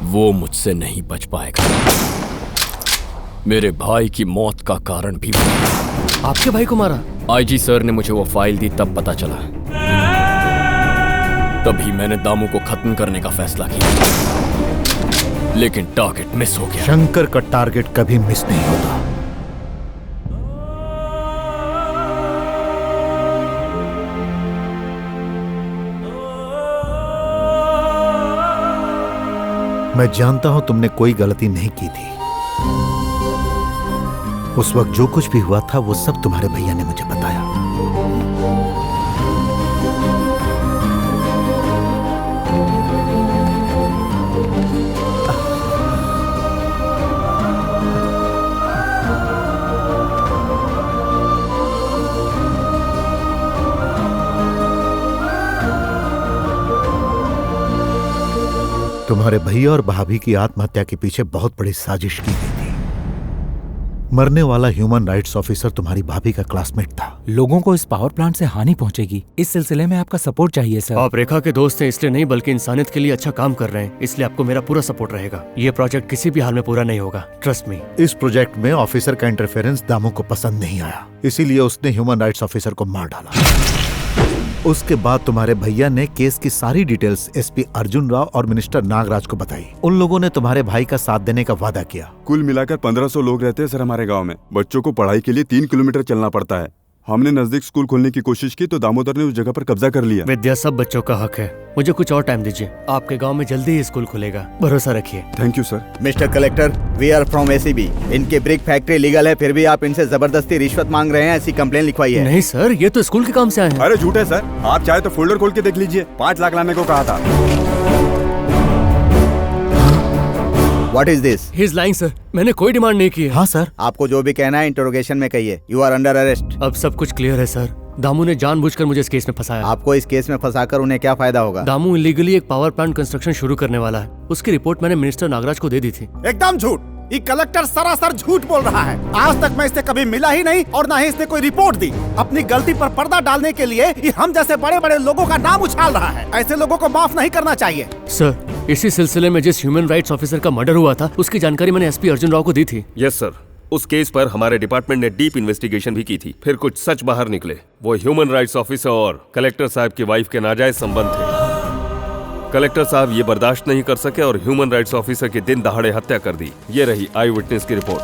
वो मुझसे नहीं बच पाएगा। मेरे भाई की मौत का कारण भी वो। आपके भाई को मारा? आईजी सर ने मुझे वो फाइल दी तब पता चला। तभी मैंने दामू को खत्म करने का फैसला किया, लेकिन टारगेट मिस हो गया। शंकर का टारगेट कभी मिस नहीं होता। मैं जानता हूं तुमने कोई गलती नहीं की थी। उस वक्त जो कुछ भी हुआ था वो सब तुम्हारे भैया ने मुझे बताया। तुम्हारे भैया और भाभी की आत्महत्या के पीछे बहुत बड़ी साजिश की गई थी। मरने वाला ह्यूमन राइट्स ऑफिसर तुम्हारी भाभी का क्लासमेट था। लोगों को इस पावर प्लांट से हानि पहुंचेगी, इस सिलसिले में आपका सपोर्ट चाहिए सर। आप रेखा के दोस्त हैं इसलिए नहीं, बल्कि इंसानियत के लिए अच्छा काम कर रहे हैं, इसलिए आपको मेरा पूरा सपोर्ट रहेगा। ये प्रोजेक्ट किसी भी हाल में पूरा नहीं होगा, ट्रस्ट मी। इस प्रोजेक्ट में ऑफिसर का इंटरफेरेंस दामू को पसंद नहीं आया, इसीलिए उसने ह्यूमन राइट्स ऑफिसर को मार डाला। उसके बाद तुम्हारे भैया ने केस की सारी डिटेल्स एसपी अर्जुन राव और मिनिस्टर नागराज को बताई। उन लोगों ने तुम्हारे भाई का साथ देने का वादा किया। कुल मिलाकर 1500 लोग रहते हैं सर हमारे गांव में। बच्चों को पढ़ाई के लिए 3 किलोमीटर चलना पड़ता है। हमने नजदीक स्कूल खोलने की कोशिश की तो दामोदर ने उस जगह पर कब्जा कर लिया। विद्या सब बच्चों का हक है, मुझे कुछ और टाइम दीजिए। आपके गांव में जल्दी ही स्कूल खुलेगा, भरोसा रखिए। Thank you sir. Mister collector, we are from ACB. इनकी ब्रिक फैक्ट्री लीगल है, फिर भी आप इनसे जबरदस्ती रिश्वत मांग रहे हैं, ऐसी कंप्लेन लिखवाई है। नहीं सर, ये तो स्कूल के काम से आए हैं। अरे झूठ है सर, आप चाहे तो फोल्डर खोल के देख लीजिए। 5 लाख लाने को कहा था। What is this? He is lying sir, मैंने कोई डिमांड नहीं की है। हाँ सर। आपको जो भी कहना है इंटरोगेशन में कहिए। You are under arrest. अब सब कुछ क्लियर है सर। दामू ने जानबूझकर मुझे इस केस में फंसाया। आपको इस केस में फंसाकर उन्हें क्या फायदा होगा? दामू इलीगली एक पावर प्लांट कंस्ट्रक्शन शुरू करने वाला है, उसकी रिपोर्ट मैंने मिनिस्टर नागराज को दे दी थी। एकदम झूठ। ये कलेक्टर सरासर झूठ बोल रहा है। आज तक मैं इससे कभी मिला ही नहीं और ना ही इसने कोई रिपोर्ट दी। अपनी गलती पर पर्दा डालने के लिए ये हम जैसे बड़े बड़े लोगों का नाम उछाल रहा है। ऐसे लोगों को माफ नहीं करना चाहिए। सर, इसी सिलसिले में जिस ह्यूमन राइट्स ऑफिसर का मर्डर हुआ था उसकी जानकारी मैंने एसपी अर्जुन राव को दी थी। यस सर, उस केस पर हमारे डिपार्टमेंट ने डीप इन्वेस्टिगेशन भी की थी। फिर कुछ सच बाहर निकले। वो ह्यूमन राइट्स ऑफिसर और कलेक्टर साहब की वाइफ के नाजायज संबंध थे। कलेक्टर साहब ये बर्दाश्त नहीं कर सके और ह्यूमन राइट्स ऑफिसर की दिन दहाड़े हत्या कर दी। ये रही आई विटनेस की रिपोर्ट।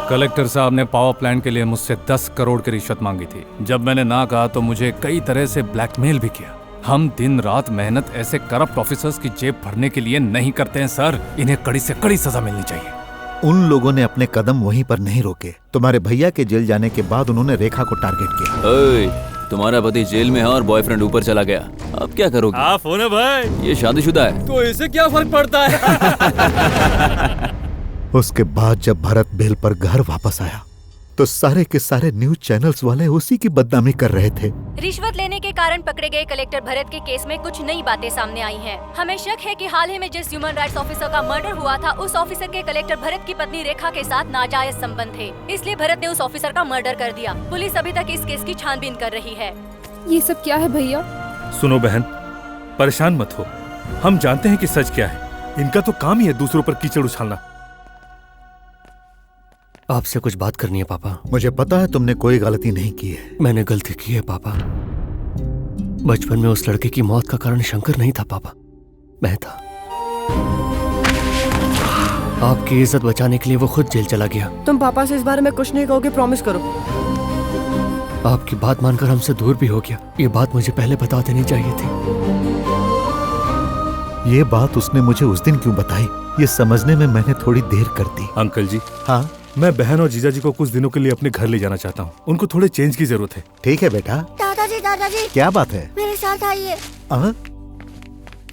कलेक्टर साहब ने पावर प्लांट के लिए मुझसे 10 करोड़ की रिश्वत मांगी थी। जब मैंने ना कहा तो मुझे कई तरह से ब्लैकमेल भी किया। हम दिन रात मेहनत ऐसे करप्ट ऑफिसर्स की जेब भरने के लिए नहीं करते हैं सर। इन्हें कड़ी से कड़ी सजा मिलनी चाहिए। उन लोगों ने अपने कदम वहीं पर नहीं रोके। तुम्हारे भैया के जेल जाने के बाद उन्होंने रेखा को टारगेट किया। तुम्हारा पति जेल में है और बॉयफ्रेंड ऊपर चला गया, अब क्या करोगे? आप हो ना भाई, ये शादीशुदा है तो इसे क्या फर्क पड़ता है? उसके बाद जब भरत बेल पर घर वापस आया तो सारे के सारे न्यूज चैनल्स वाले उसी की बदनामी कर रहे थे। रिश्वत लेने के कारण पकड़े गए कलेक्टर भरत के केस में कुछ नई बातें सामने आई हैं। हमें शक है कि हाल ही में जिस ह्यूमन राइट्स ऑफिसर का मर्डर हुआ था उस ऑफिसर के कलेक्टर भरत की पत्नी रेखा के साथ नाजायज संबंध थे, इसलिए भरत ने उस ऑफिसर का मर्डर कर दिया। पुलिस अभी तक इस केस की छानबीन कर रही है। ये सब क्या है भैया? सुनो बहन, परेशान मत हो। हम जानते हैं कि सच क्या है। इनका तो काम ही है दूसरों पर कीचड़ उछालना। आपसे कुछ बात करनी है पापा। मुझे पता है तुमने कोई गलती नहीं की है। मैंने गलती की है पापा। बचपन में उस लड़के की मौत का कारण शंकर नहीं था पापा, मैं था। आपकी इज्जत बचाने के लिए वो खुद जेल चला गया। तुम पापा से इस बारे में कुछ नहीं कहोगे, प्रॉमिस करो। आपकी बात मानकर हमसे दूर भी हो गया। ये बात मुझे पहले बता देनी चाहिए थी। ये बात उसने मुझे उस दिन क्यों बताई, ये समझने में मैंने थोड़ी देर कर दी। अंकल जी, हाँ, मैं बहन और जीजा जी को कुछ दिनों के लिए अपने घर ले जाना चाहता हूँ। उनको थोड़े चेंज की जरूरत है। ठीक है बेटा। दादाजी क्या बात है? मेरे साथ आइए।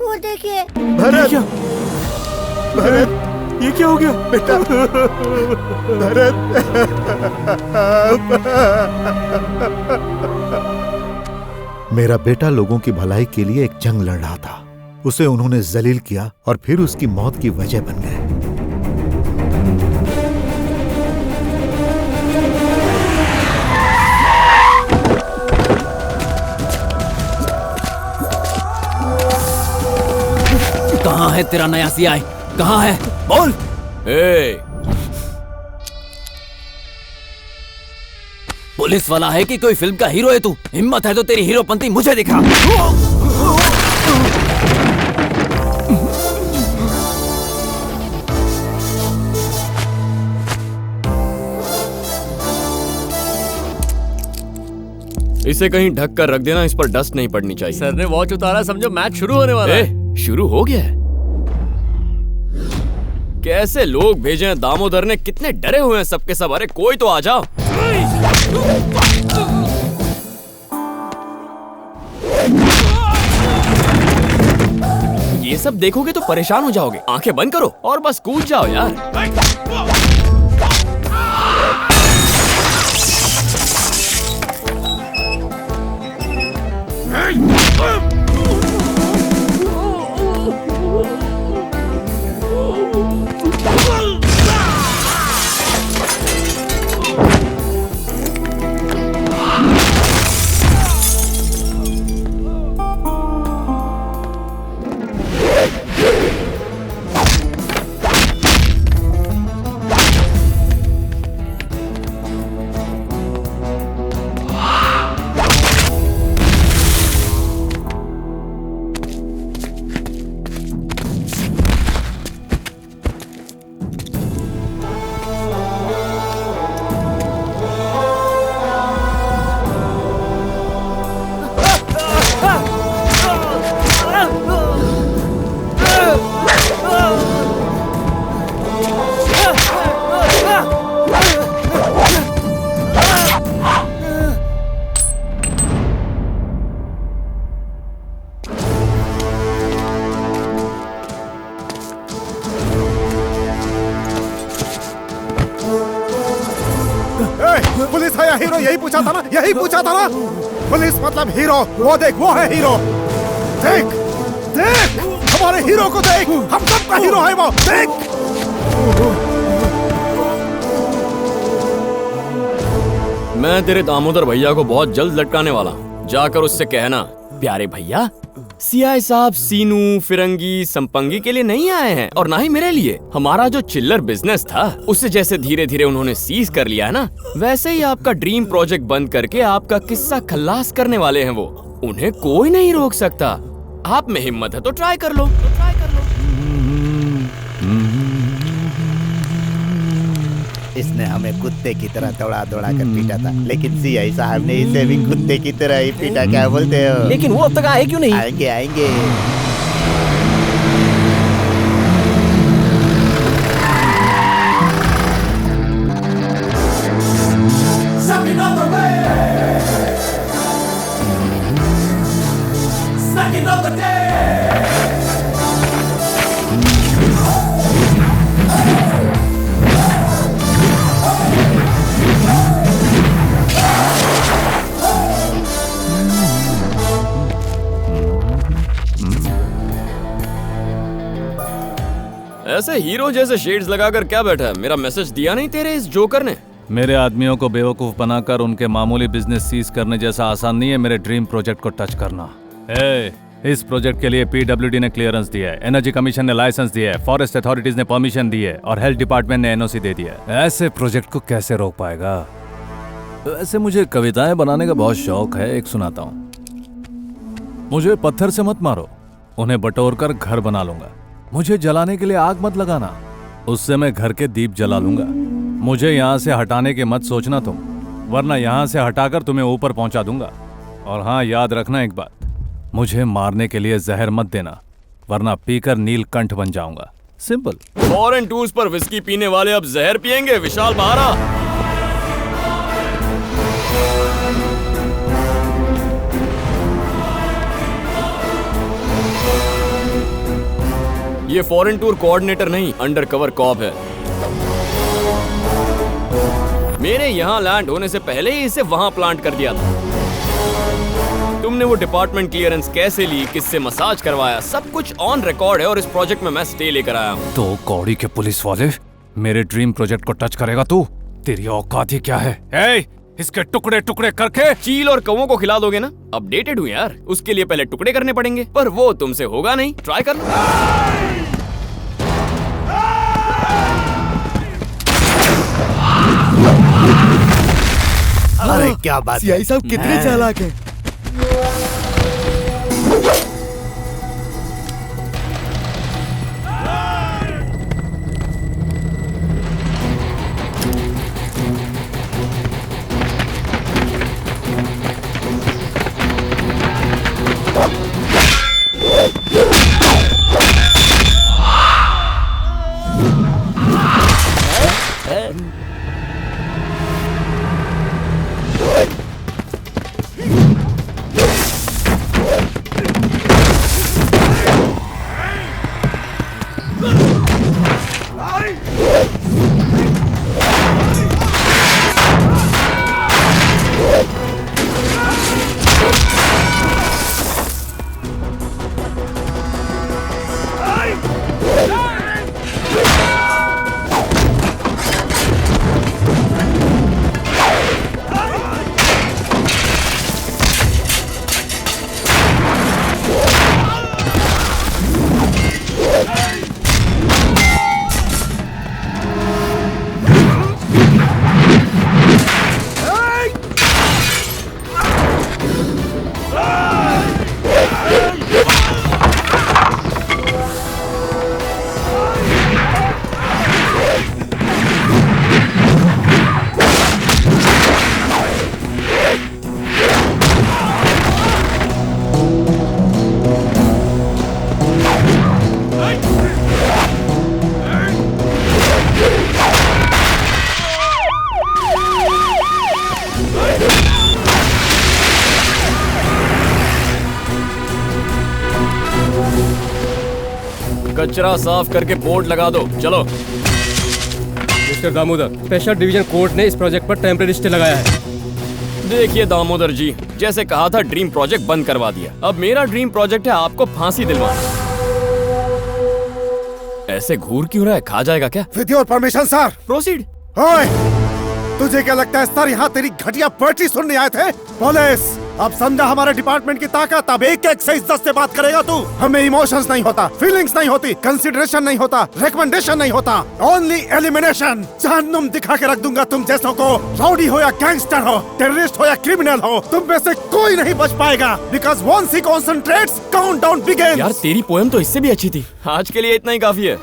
वो देखिए। भरत, ये क्या हो गया बेटा? भरत, मेरा बेटा लोगों की भलाई के लिए एक जंग लड़ रहा था। उसे उन्होंने जलील किया और फिर उसकी मौत की वजह बन गए। कहाँ कहाँ है तेरा नया सीआई? कहाँ है? बोल। पुलिस वाला है कि कोई फिल्म का हीरो है तू? हिम्मत है तो तेरी हीरोपंती मुझे दिखा। इसे कहीं ढक कर रख देना, इस पर डस्ट नहीं पड़नी चाहिए। सर ने वॉच उतारा, समझो मैच शुरू होने वाला है। शुरू हो गया है? कैसे लोग भेजे हैं दामोदर ने, कितने डरे हुए हैं सबके सब। अरे कोई तो आ जाओ। ये सब देखोगे तो परेशान हो जाओगे। आंखें बंद करो और बस कूद जाओ यार। पुलिस है या हीरो, यही पूछा था ना, यही पूछा था ना। पुलिस मतलब हीरो। वो देख, वो है हीरो। देख देख, हमारे हीरो को देख, हम सबका हीरो है वो। देख। मैं तेरे दामोदर भैया को बहुत जल्द लटकाने वाला हूँ। जाकर उससे कहना, प्यारे भैया, सीआई साहब सीनू, फिरंगी, संपंगी के लिए नहीं आए हैं और ना ही मेरे लिए। हमारा जो चिल्लर बिजनेस था उसे जैसे धीरे धीरे उन्होंने सीज कर लिया है ना, वैसे ही आपका ड्रीम प्रोजेक्ट बंद करके आपका किस्सा खल्लास करने वाले हैं वो। उन्हें कोई नहीं रोक सकता। आप में हिम्मत है तो ट्राई कर लो। इसने हमें कुत्ते की तरह दौड़ा दौड़ा कर पीटा था, लेकिन सीआई साहब ने इसे भी कुत्ते की तरह ही पीटा। क्या बोलते हो? लेकिन वो अब तक आए क्यों नहीं? आएंगे आएंगे। ऐसे हीरो जैसे शेड्स लगाकर क्या बैठा है? मेरा मैसेज दिया नहीं तेरे इस जोकर ने? मेरे आदमियों को बेवकूफ बनाकर उनके मामूली बिजनेस सीज करने जैसा आसान नहीं है मेरे ड्रीम प्रोजेक्ट को टच करना। इस प्रोजेक्ट के लिए पीडब्ल्यूडी ने क्लियरेंस दिया है, एनर्जी कमीशन ने लाइसेंस दिया है, फॉरेस्ट अथॉरिटीज ने परमिशन दी है और हेल्थ डिपार्टमेंट ने एनओसी दे दिया है। ऐसे प्रोजेक्ट को कैसे रोक पाएगा? वैसे मुझे कविताएं बनाने का बहुत शौक है, एक सुनाता हूँ। मुझे पत्थर से मत मारो, उन्हें बटोर कर घर बना लूंगा। मुझे जलाने के लिए आग मत लगाना, उससे मैं घर के दीप जला लूंगा। मुझे यहाँ से हटाने के मत सोचना तुम, वरना यहाँ से हटाकर तुम्हें ऊपर पहुंचा दूंगा। और हाँ, याद रखना एक बात, मुझे मारने के लिए जहर मत देना, वरना पीकर नीलकंठ बन जाऊंगा। सिंपल। फॉरेन टूर्स पर विस्की पीने वाले अब जहर पिएंगे। विशाल बहारा। ये फॉरेन टूर कोऑर्डिनेटर नहीं, अंडरकवर कॉप है। मेरे यहाँ लैंड होने से पहले ही इसे वहां प्लांट कर दिया था। तुमने वो डिपार्टमेंट क्लियरेंस कैसे ली, किससे मसाज करवाया, सब कुछ ऑन रिकॉर्ड है और इस प्रोजेक्ट में मैं स्टे लेकर आया हूँ। तो कौड़ी के पुलिस वाले, मेरे ड्रीम प्रोजेक्ट को टच करेगा तू? तेरी औकात ही क्या है? इसके टुकड़े टुकड़े करके चील और कौवों को खिला दोगे ना? अपडेटेड हूँ यार, उसके लिए पहले टुकड़े करने पड़ेंगे, पर वो तुमसे होगा नहीं। ट्राई कर लो। क्या बात सीआई साहब कितने चालाक हैं। कचरा साफ करके बोर्ड लगा दो, चलो। Mister Damodar, special division court ने इस प्रोजेक्ट पर टेम्परेरी स्टे लगाया है। देखिए दामोदर जी, जैसे कहा था ड्रीम प्रोजेक्ट बंद करवा दिया। अब मेरा ड्रीम प्रोजेक्ट है आपको फांसी दिलवाना। ऐसे घूर क्यों रहा है, खा जाएगा क्या? With your permission sir. Proceed. ओए, तुझे क्या लगता है सर यहाँ तेरी घटिया पोएट्री सुनने आए थे? पुलिस, अब समझा हमारे डिपार्टमेंट की ताकत। अब एक एक से इज्जत से बात करेगा तू। हमें इमोशंस नहीं होता, फीलिंग्स नहीं होती, कंसिडरेशन नहीं होता, रिकमेंडेशन नहीं होता, ओनली एलिमिनेशन। जहन्नुम दिखा के रख दूंगा तुम जैसों को। राउडी हो या गैंगस्टर हो, टेररिस्ट हो या क्रिमिनल हो, तुम में से कोई नहीं बच पाएगा। Because once he concentrates, countdown begins. यार तेरी पोएम तो इससे भी अच्छी थी। आज के लिए इतना ही काफी है।